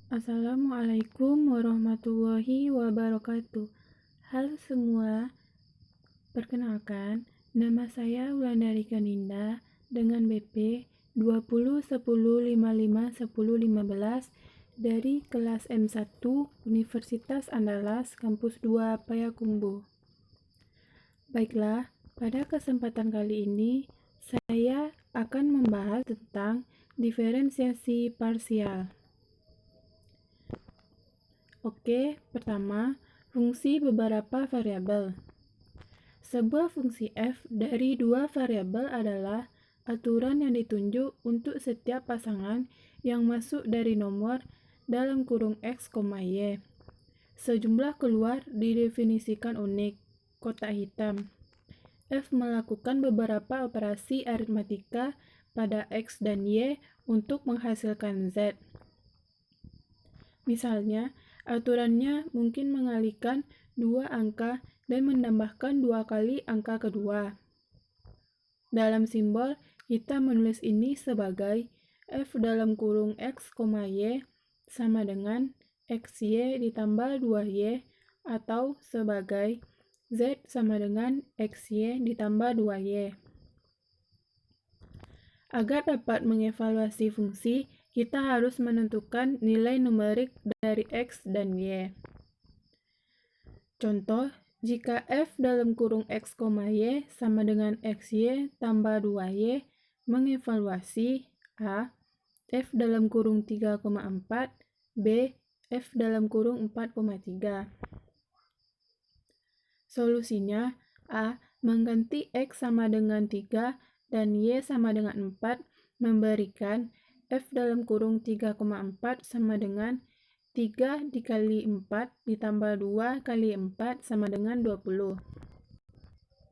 Assalamualaikum warahmatullahi wabarakatuh. Halo semua, perkenalkan, nama saya Wulandari Kaninda dengan BP 2010551015 dari kelas M1 Universitas Andalas Kampus 2 Payakumbuh. Baiklah, pada kesempatan kali ini saya akan membahas tentang diferensiasi parsial. Oke, pertama, fungsi beberapa variabel. Sebuah fungsi f dari dua variabel adalah aturan yang ditunjuk untuk setiap pasangan yang masuk dari nomor dalam kurung x, y. Sejumlah keluar didefinisikan unik, kotak hitam. F melakukan beberapa operasi aritmatika pada x dan y untuk menghasilkan z. Misalnya, aturannya mungkin mengalihkan dua angka dan menambahkan dua kali angka kedua. Dalam simbol, kita menulis ini sebagai f dalam kurung x, y sama dengan xy ditambah 2y atau sebagai z sama dengan xy ditambah 2y. Agar dapat mengevaluasi fungsi, kita harus menentukan nilai numerik dari x dan y. Contoh, jika f dalam kurung x, y sama dengan xy tambah 2y, mengevaluasi a. f dalam kurung 3,4, b. f dalam kurung 4,3. Solusinya, a. mengganti x sama dengan 3 dan y sama dengan 4 memberikan f dalam kurung 3,4 sama dengan 3 dikali 4 ditambah 2 kali 4 sama dengan 20.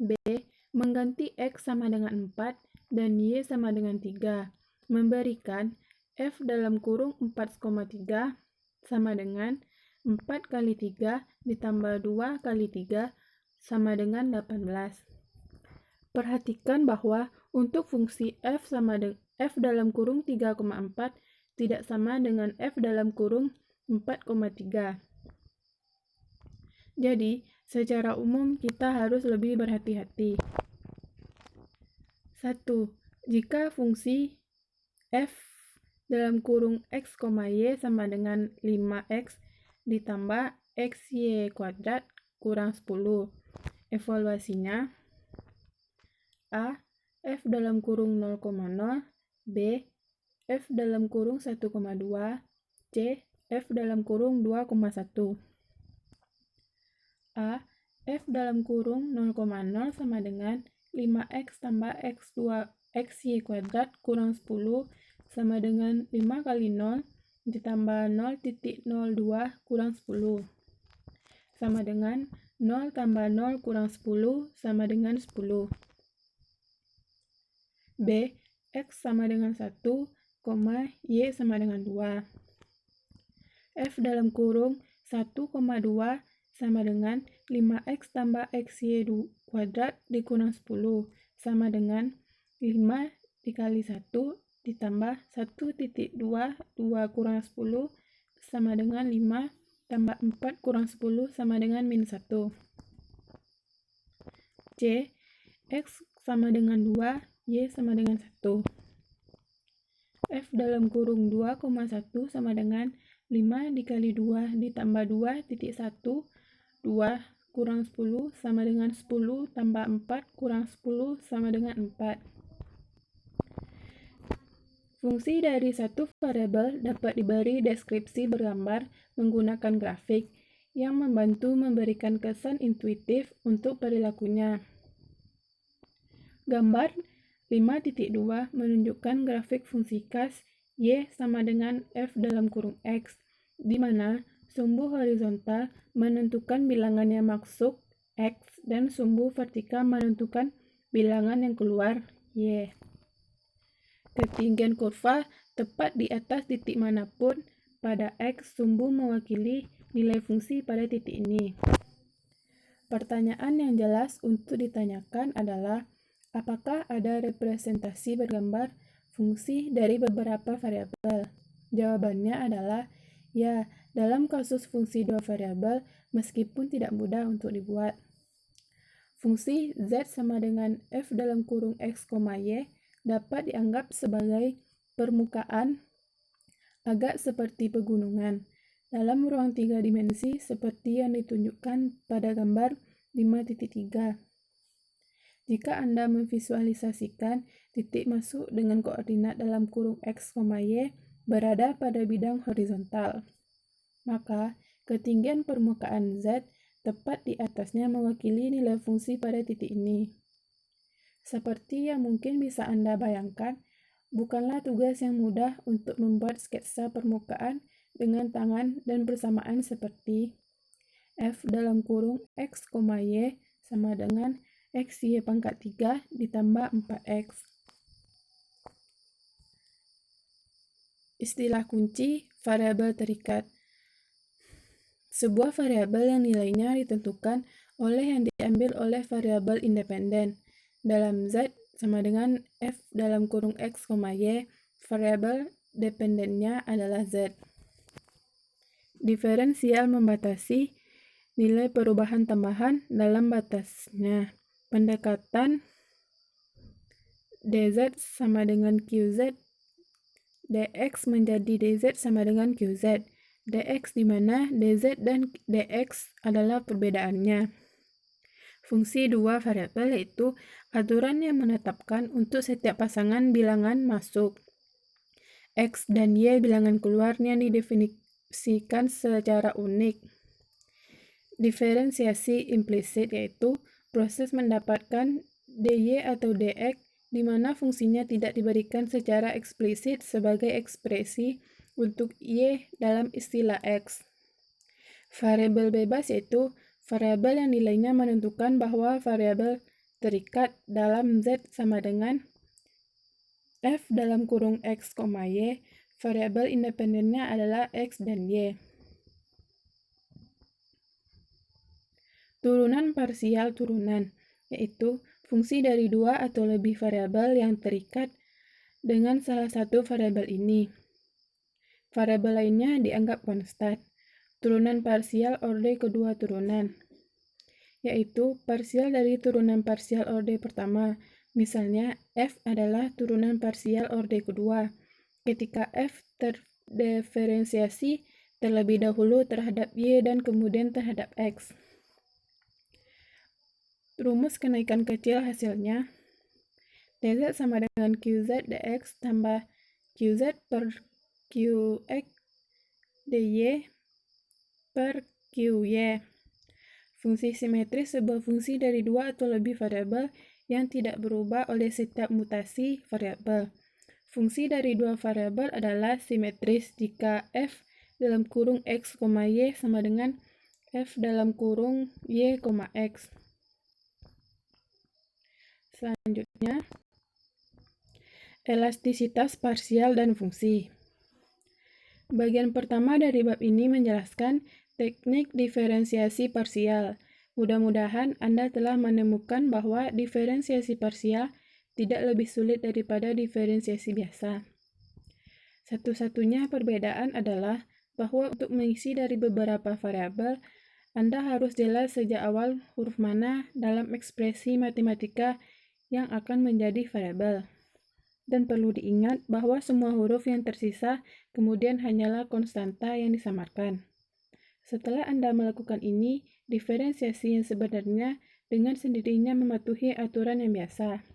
B. Mengganti x sama dengan 4 dan y sama dengan 3 memberikan f dalam kurung 4,3 sama dengan 4 kali 3 ditambah 2 kali 3 sama dengan 18. Perhatikan bahwa untuk fungsi f dalam kurung 3,4 tidak sama dengan f dalam kurung 4,3. Jadi, secara umum kita harus lebih berhati-hati. 1. Jika fungsi f dalam kurung x, y sama dengan 5x ditambah xy kuadrat kurang 10. Evaluasinya a. f dalam kurung 0,0, b. f dalam kurung 1,2, c. f dalam kurung 2,1. a. f dalam kurung 0,0 sama dengan 5x tambah xy kuadrat kurang 10 sama dengan 5 kali 0 ditambah 0,02 kurang 10 sama dengan 0 tambah 0 kurang 10 sama dengan 10. B. X sama dengan 1, Y sama dengan 2. F dalam kurung 1,2 sama dengan 5x tambah xy kuadrat dikurang 10 sama dengan 5 dikali 1 ditambah 1,2 2 kurang 10 sama dengan 5 tambah 4 kurang 10 sama dengan min 1. C. X sama dengan 2, Y sama dengan 1. F dalam kurung 2,1 sama dengan 5 dikali 2 ditambah 2,1, 2 kurang 10 sama dengan 10 tambah 4 kurang 10 sama dengan 4. Fungsi dari satu variabel dapat diberi deskripsi bergambar menggunakan grafik yang membantu memberikan kesan intuitif untuk perilakunya. Gambar 5.2 menunjukkan grafik fungsi kas y sama dengan f dalam kurung x, di mana sumbu horizontal menentukan bilangan yang masuk x dan sumbu vertikal menentukan bilangan yang keluar y. Ketinggian kurva tepat di atas titik manapun pada x, sumbu mewakili nilai fungsi pada titik ini. Pertanyaan yang jelas untuk ditanyakan adalah apakah ada representasi bergambar fungsi dari beberapa variabel? Jawabannya adalah Ya, dalam kasus fungsi dua variabel, meskipun tidak mudah untuk dibuat. Fungsi z sama dengan f dalam kurung x, y dapat dianggap sebagai permukaan agak seperti pegunungan dalam ruang 3 dimensi seperti yang ditunjukkan pada gambar 5.3. Jika Anda memvisualisasikan titik masuk dengan koordinat dalam kurung x, y berada pada bidang horizontal, maka ketinggian permukaan z tepat di atasnya mewakili nilai fungsi pada titik ini. Seperti yang mungkin bisa Anda bayangkan, bukanlah tugas yang mudah untuk membuat sketsa permukaan dengan tangan dan persamaan seperti f dalam kurung x, y sama dengan xy pangkat 3 ditambah 4x. Istilah kunci variabel terikat. Sebuah variabel yang nilainya ditentukan oleh yang diambil oleh variabel independen. Dalam z sama dengan f dalam kurung x, y, variabel dependennya adalah z. Diferensial membatasi nilai perubahan tambahan dalam batasnya. Pendekatan dz sama dengan qz, dx menjadi dz sama dengan qz, dx di mana dz dan dx adalah perbedaannya. Fungsi dua variabel yaitu aturan yang menetapkan untuk setiap pasangan bilangan masuk x dan y bilangan keluarnya didefinisikan secara unik. Diferensiasi implisit yaitu proses mendapatkan dy atau dx di mana fungsinya tidak diberikan secara eksplisit sebagai ekspresi untuk y dalam istilah x. Variabel bebas yaitu variabel yang nilainya menentukan bahwa variabel terikat dalam z sama dengan f dalam kurung x, y, variabel independennya adalah x dan y. Turunan parsial turunan, yaitu fungsi dari dua atau lebih variabel yang terikat dengan salah satu variabel ini. Variabel lainnya dianggap konstan. Turunan parsial orde kedua turunan, yaitu parsial dari turunan parsial orde pertama. Misalnya, f adalah turunan parsial orde kedua, ketika f terdiferensiasi terlebih dahulu terhadap y dan kemudian terhadap x. Rumus kenaikan kecil hasilnya dz sama dengan qz dx tambah qz per qx dy per qy. Fungsi simetris sebuah fungsi dari dua atau lebih variabel yang tidak berubah oleh setiap mutasi variabel. Fungsi dari dua variabel adalah simetris jika f dalam kurung x, y sama dengan f dalam kurung y, x. Selanjutnya, elastisitas parsial dan fungsi. Bagian pertama dari bab ini menjelaskan teknik diferensiasi parsial. Mudah-mudahan Anda telah menemukan bahwa diferensiasi parsial tidak lebih sulit daripada diferensiasi biasa. Satu-satunya perbedaan adalah bahwa untuk mengisi dari beberapa variabel, Anda harus jelas sejak awal huruf mana dalam ekspresi matematika yang akan menjadi variabel. Dan perlu diingat bahwa semua huruf yang tersisa kemudian hanyalah konstanta yang disamarkan. Setelah Anda melakukan ini, diferensiasi yang sebenarnya dengan sendirinya mematuhi aturan yang biasa.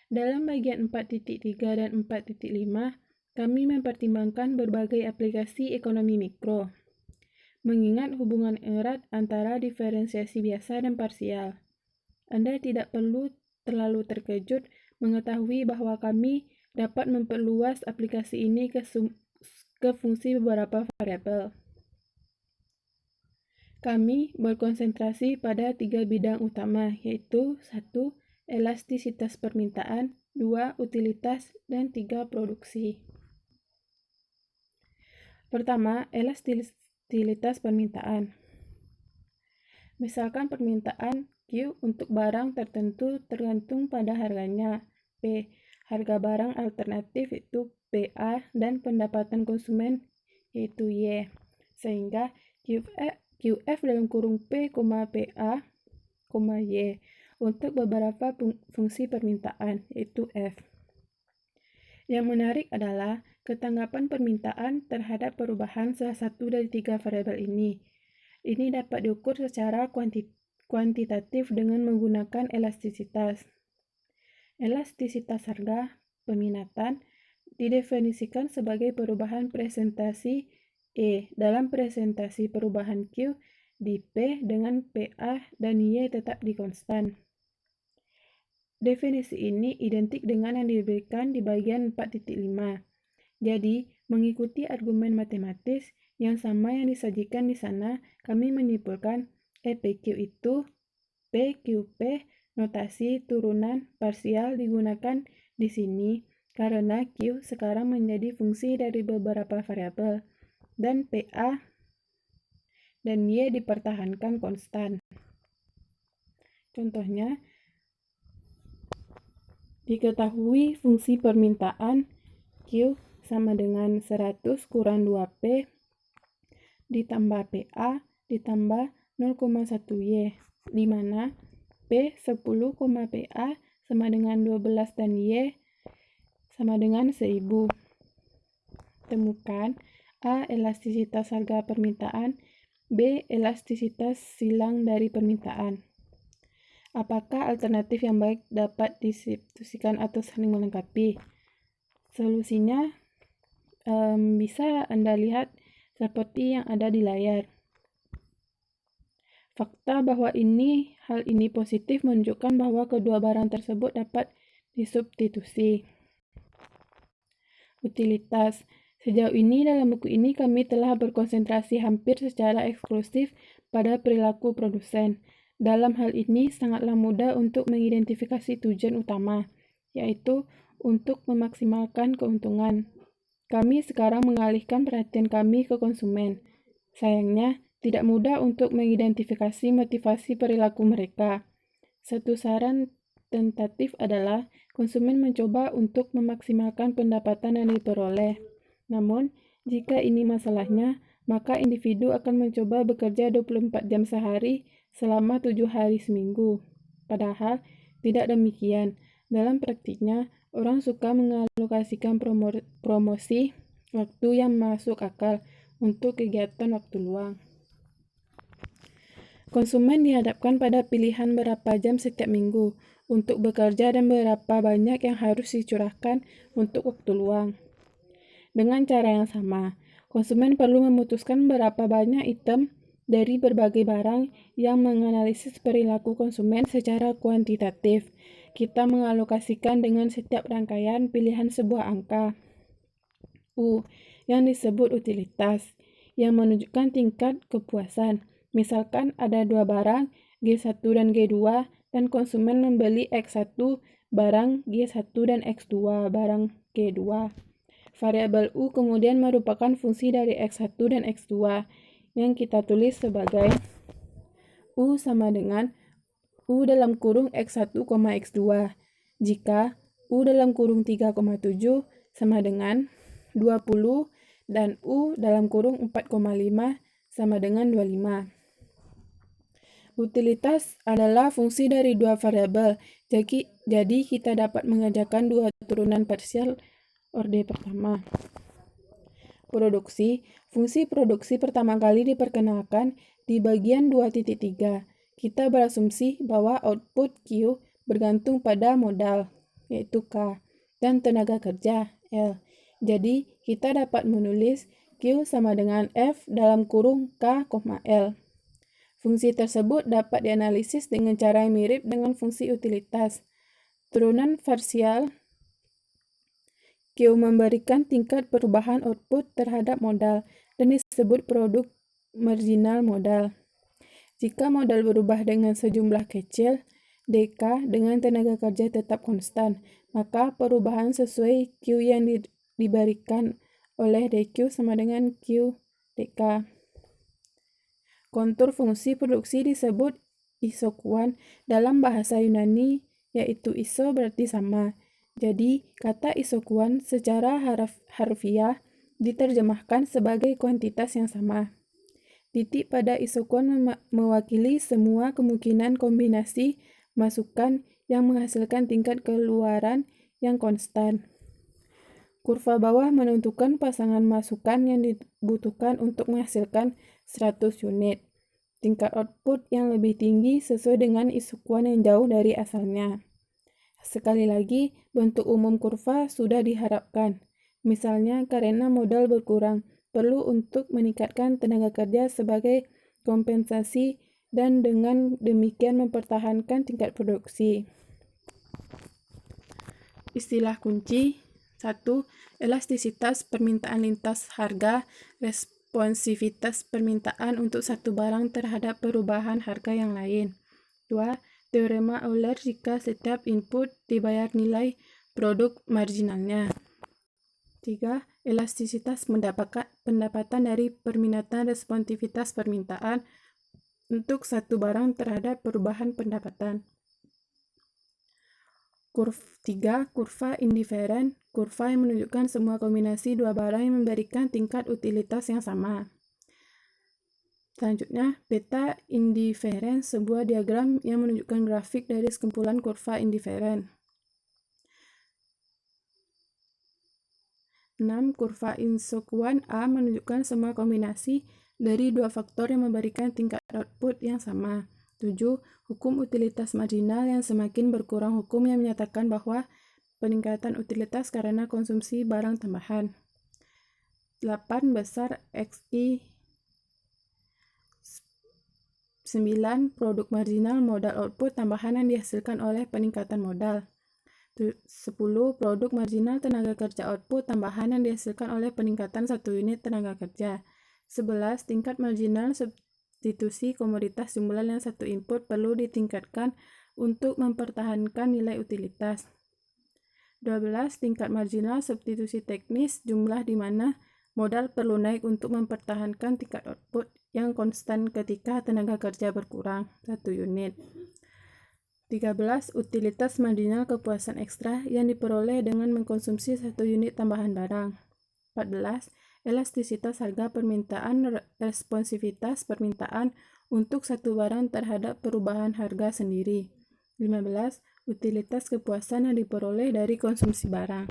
Dalam bagian 4.3 dan 4.5, kami mempertimbangkan berbagai aplikasi ekonomi mikro, mengingat hubungan erat antara diferensiasi biasa dan parsial. Anda tidak perlu terlalu terkejut mengetahui bahwa kami dapat memperluas aplikasi ini ke fungsi beberapa variabel. Kami berkonsentrasi pada 3 bidang utama, yaitu 1. Elastisitas permintaan, 2. Utilitas, dan 3. Produksi. Pertama, elastisitas permintaan. Misalkan permintaan Q untuk barang tertentu tergantung pada harganya, P. Harga barang alternatif itu PA dan pendapatan konsumen yaitu Y. Sehingga QF dalam kurung P, PA, Y untuk beberapa fungsi permintaan, yaitu F. Yang menarik adalah ketanggapan permintaan terhadap perubahan salah satu dari tiga variabel ini. Ini dapat diukur secara kuantitatif dengan menggunakan elastisitas. Elastisitas harga peminatan didefinisikan sebagai perubahan presentasi E dalam presentasi perubahan Q di P dengan PA dan Y tetap di konstan. Definisi ini identik dengan yang diberikan di bagian 4.5. Jadi, mengikuti argumen matematis yang sama yang disajikan di sana, kami menyimpulkan EPQ itu PQP notasi turunan parsial digunakan di sini karena Q sekarang menjadi fungsi dari beberapa variabel dan PA dan Y dipertahankan konstan. Contohnya, diketahui fungsi permintaan Q sama dengan 100 kurang 2P ditambah PA ditambah 0,1Y, di mana P 10, PA sama dengan 12 dan Y sama dengan 1000. Temukan A. Elastisitas harga permintaan, B. Elastisitas silang dari permintaan. Apakah alternatif yang baik dapat disubstitusikan atau saling melengkapi? Solusinya bisa Anda lihat seperti yang ada di layar. Fakta bahwa hal ini positif menunjukkan bahwa kedua barang tersebut dapat disubstitusi. Utilitas. Sejauh ini dalam buku ini kami telah berkonsentrasi hampir secara eksklusif pada perilaku produsen. Dalam hal ini sangatlah mudah untuk mengidentifikasi tujuan utama, yaitu untuk memaksimalkan keuntungan. Kami sekarang mengalihkan perhatian kami ke konsumen. Sayangnya, tidak mudah untuk mengidentifikasi motivasi perilaku mereka. Satu saran tentatif adalah konsumen mencoba untuk memaksimalkan pendapatan yang diperoleh. Namun, jika ini masalahnya, maka individu akan mencoba bekerja 24 jam sehari selama 7 hari seminggu. Padahal, tidak demikian. Dalam praktiknya, orang suka mengalokasikan promosi waktu yang masuk akal untuk kegiatan waktu luang. Konsumen dihadapkan pada pilihan berapa jam setiap minggu untuk bekerja dan berapa banyak yang harus dicurahkan untuk waktu luang. Dengan cara yang sama, konsumen perlu memutuskan berapa banyak item dari berbagai barang yang menganalisis perilaku konsumen secara kuantitatif. Kita mengalokasikan dengan setiap rangkaian pilihan sebuah angka U yang disebut utilitas, yang menunjukkan tingkat kepuasan. Misalkan ada dua barang, G1 dan G2, dan konsumen membeli X1 barang G1 dan X2 barang G2. Variabel U kemudian merupakan fungsi dari X1 dan X2 yang kita tulis sebagai U sama dengan U dalam kurung X1, X2 jika U dalam kurung 3,7 sama dengan 20 dan U dalam kurung 4,5 sama dengan 25. Utilitas adalah fungsi dari dua variabel, jadi kita dapat mengerjakan dua turunan parsial orde pertama. Produksi. Fungsi produksi pertama kali diperkenalkan di bagian 2.3. Kita berasumsi bahwa output Q bergantung pada modal, yaitu K, dan tenaga kerja, L. Jadi, kita dapat menulis Q sama dengan F dalam kurung K, L. Fungsi tersebut dapat dianalisis dengan cara yang mirip dengan fungsi utilitas. Turunan parsial Q memberikan tingkat perubahan output terhadap modal dan disebut produk marginal modal. Jika modal berubah dengan sejumlah kecil, DK dengan tenaga kerja tetap konstan, maka perubahan sesuai Q yang diberikan oleh DQ sama dengan Q DK. Kontur fungsi produksi disebut isokuan dalam bahasa Yunani, yaitu iso berarti sama. Jadi, kata isokuan secara harfiah diterjemahkan sebagai kuantitas yang sama. Titik pada isokuan mewakili semua kemungkinan kombinasi masukan yang menghasilkan tingkat keluaran yang konstan. Kurva bawah menentukan pasangan masukan yang dibutuhkan untuk menghasilkan 100 unit. Tingkat output yang lebih tinggi sesuai dengan isokuan yang jauh dari asalnya. Sekali lagi, bentuk umum kurva sudah diharapkan. Misalnya karena modal berkurang, perlu untuk meningkatkan tenaga kerja sebagai kompensasi dan dengan demikian mempertahankan tingkat produksi. Istilah kunci 1. Elastisitas permintaan lintas harga, responsivitas permintaan untuk satu barang terhadap perubahan harga yang lain. 2. Teorema Euler jika setiap input dibayar nilai produk marginalnya. 3. Elastisitas pendapatan dari permintaan responsivitas permintaan untuk satu barang terhadap perubahan pendapatan. 3. Kurva indiferen, kurva yang menunjukkan semua kombinasi dua barang yang memberikan tingkat utilitas yang sama. Selanjutnya, peta indiferen, sebuah diagram yang menunjukkan grafik dari sekumpulan kurva indiferen. 6. Kurva isokuan A menunjukkan semua kombinasi dari dua faktor yang memberikan tingkat output yang sama. 7. Hukum utilitas marginal yang semakin berkurang, hukum yang menyatakan bahwa peningkatan utilitas karena konsumsi barang tambahan. 8. Besar XI. 9. Produk marginal modal output tambahan yang dihasilkan oleh peningkatan modal. 10. Produk marginal tenaga kerja output tambahan yang dihasilkan oleh peningkatan 1 unit tenaga kerja. 11. Tingkat marginal substitusi komoditas jumlah yang satu input perlu ditingkatkan untuk mempertahankan nilai utilitas. 12. Tingkat marginal substitusi teknis, jumlah di mana modal perlu naik untuk mempertahankan tingkat output yang konstan ketika tenaga kerja berkurang 1 unit. 13. Utilitas marginal kepuasan ekstra yang diperoleh dengan mengkonsumsi 1 unit tambahan barang. 14. Elastisitas harga permintaan, responsivitas permintaan untuk satu barang terhadap perubahan harga sendiri. 15. Utilitas kepuasan yang diperoleh dari konsumsi barang.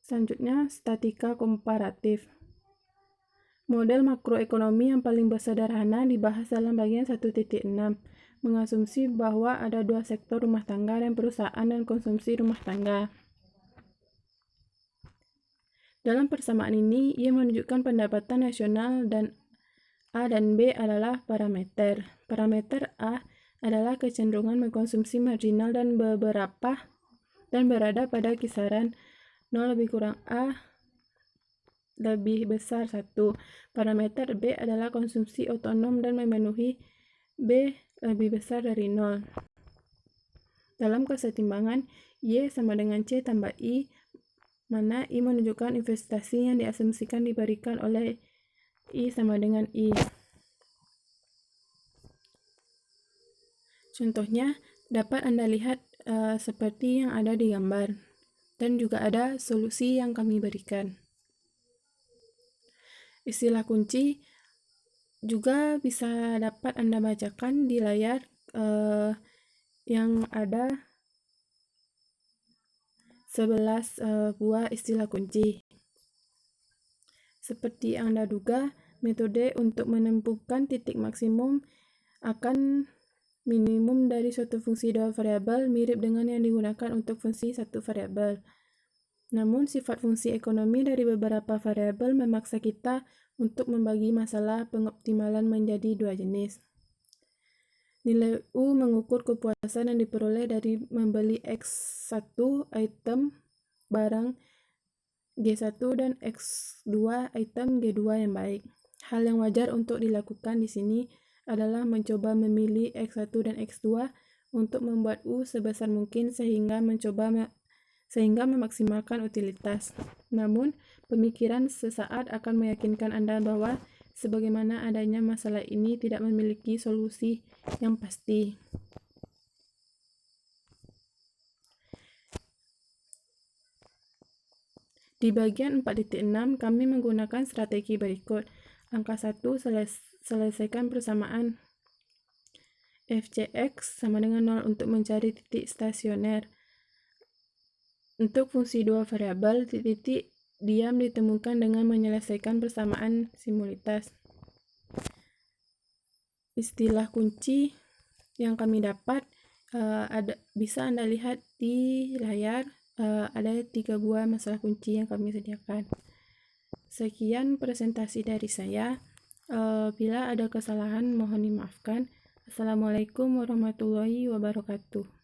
Selanjutnya, statika komparatif. Model makroekonomi yang paling sederhana dibahas dalam bagian 1.6, mengasumsi bahwa ada dua sektor rumah tangga dan perusahaan dan konsumsi rumah tangga. Dalam persamaan ini, ia menunjukkan pendapatan nasional dan A dan B adalah parameter. Parameter A adalah kecenderungan mengkonsumsi marginal dan berada pada kisaran 0 lebih kurang A lebih besar 1. Parameter B adalah konsumsi otonom dan memenuhi B lebih besar dari 0. Dalam kesetimbangan Y sama dengan C tambah I, mana I menunjukkan investasi yang diasumsikan diberikan oleh I sama dengan I. Contohnya dapat Anda lihat seperti yang ada di gambar, dan juga ada solusi yang kami berikan. Istilah kunci juga bisa dapat Anda bacakan di layar yang ada 11 buah istilah kunci. Seperti yang Anda duga, metode untuk menemukan titik maksimum akan minimum dari suatu fungsi dua variabel mirip dengan yang digunakan untuk fungsi satu variabel. Namun, sifat fungsi ekonomi dari beberapa variabel memaksa kita untuk membagi masalah pengoptimalan menjadi dua jenis. Nilai U mengukur kepuasan yang diperoleh dari membeli X1 item barang G1 dan X2 item G2 yang baik. Hal yang wajar untuk dilakukan di sini adalah mencoba memilih X1 dan X2 untuk membuat U sebesar mungkin sehingga memaksimalkan utilitas. Namun, pemikiran sesaat akan meyakinkan Anda bahwa sebagaimana adanya masalah ini tidak memiliki solusi yang pasti. Di bagian 4.6 kami menggunakan strategi berikut. Langkah 1, selesaikan persamaan fcx sama dengan 0 untuk mencari titik stasioner. Untuk fungsi dua variabel, titik diam ditemukan dengan menyelesaikan persamaan simulitas. Istilah kunci yang kami dapat bisa Anda lihat di layar. Ada 3 buah masalah kunci yang kami sediakan. Sekian presentasi dari saya. Bila ada kesalahan mohon dimaafkan. Assalamualaikum warahmatullahi wabarakatuh.